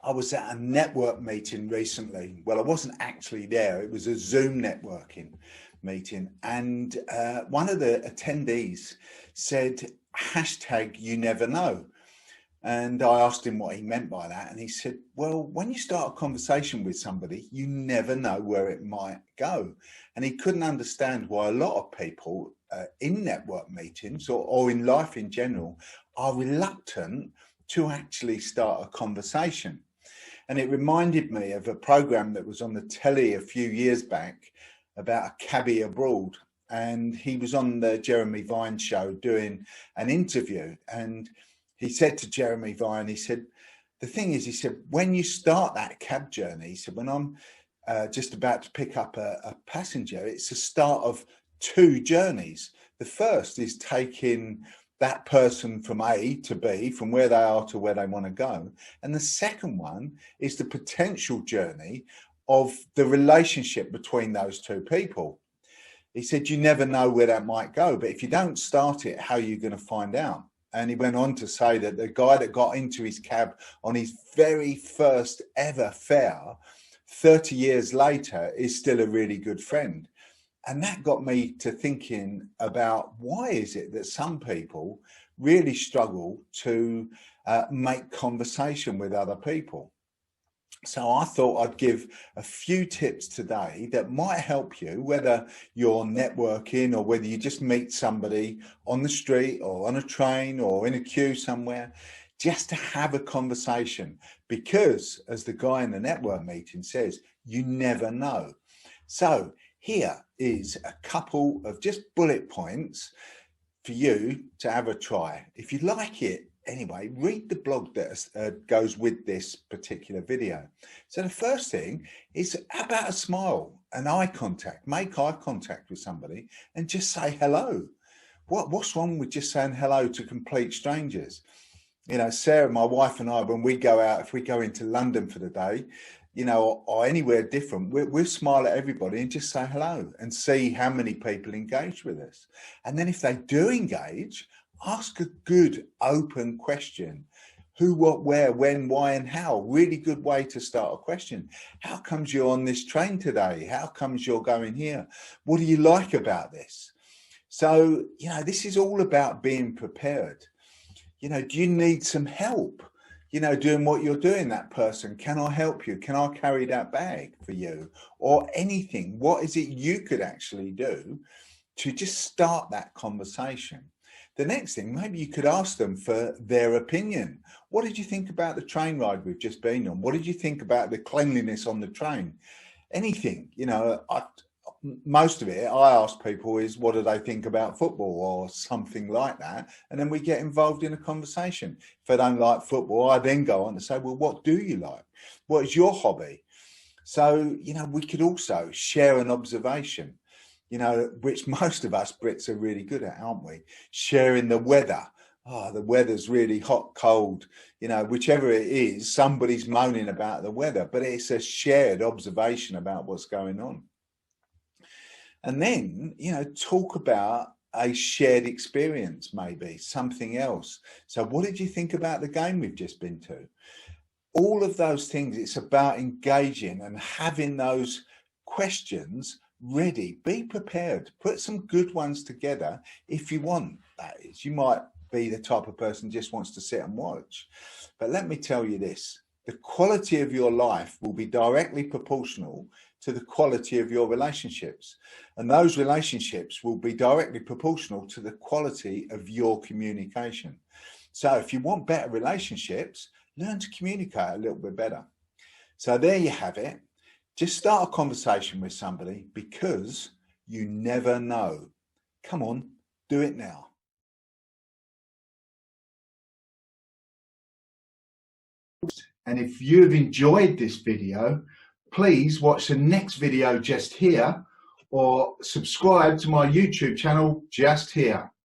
I was at a network meeting recently. Well, I wasn't actually there. It was a Zoom networking meeting. And one of the attendees said, hashtag you never know. And I asked him what he meant by that. And he said, well, when you start a conversation with somebody, you never know where it might go. And he couldn't understand why a lot of people in network meetings or in life in general are reluctant to actually start a conversation. And it reminded me of a program that was on the telly a few years back about a cabbie abroad. And he was on the Jeremy Vine show doing an interview. And he said to Jeremy Vine, he said, the thing is, he said, when you start that cab journey, he said, when I'm just about to pick up a passenger, it's the start of two journeys. The first is taking that person from A to B, from where they are to where they want to go. And the second one is the potential journey of the relationship between those two people. He said, you never know where that might go, but if you don't start it, how are you going to find out? And he went on to say that the guy that got into his cab on his very first ever fare, 30 years later, is still a really good friend. And that got me to thinking about why is it that some people really struggle to make conversation with other people. So I thought I'd give a few tips today that might help you, whether you're networking or whether you just meet somebody on the street or on a train or in a queue somewhere, just to have a conversation. Because as the guy in the network meeting says, you never know. So here is a couple of just bullet points for you to have a try. If you like it, anyway, read the blog that goes with this particular video. So the first thing is about a smile and eye contact. Make eye contact with somebody and just say hello. What's wrong with just saying hello to complete strangers? You know, Sarah, my wife, and I, when we go out, if we go into London for the day, you know, or anywhere different, we'll smile at everybody and just say hello and see how many people engage with us. And then if they do engage, ask a good open question. Who, what, where, when, why, and how. Really good way to start a question. How comes you're on this train today? How comes you're going here? What do you like about this? So, you know, this is all about being prepared. You know, do you need some help? You know, doing what you're doing, that person, can I help you? Can I carry that bag for you? Or anything. What is it you could actually do to just start that conversation? The next thing, maybe you could ask them for their opinion. What did you think about the train ride we've just been on? What did you think about the cleanliness on the train? Anything, you know, most of it I ask people is, what do they think about football or something like that? And then we get involved in a conversation. If I don't like football, I then go on to say, well, what do you like? What is your hobby? So, you know, we could also share an observation, you know, which most of us Brits are really good at, aren't we? Sharing the weather. Oh, the weather's really hot, cold, you know, whichever it is, somebody's moaning about the weather, but it's a shared observation about what's going on. And then, you know, talk about a shared experience, maybe something else. So what did you think about the game we've just been to? All of those things, it's about engaging and having those questions ready. Be prepared. Put some good ones together if you want, that is. You might be the type of person who just wants to sit and watch. But let me tell you this, the quality of your life will be directly proportional to the quality of your relationships. And those relationships will be directly proportional to the quality of your communication. So if you want better relationships, learn to communicate a little bit better. So there you have it. Just start a conversation with somebody because you never know. Come on, do it now. And if you've enjoyed this video, please watch the next video just here or subscribe to my YouTube channel just here.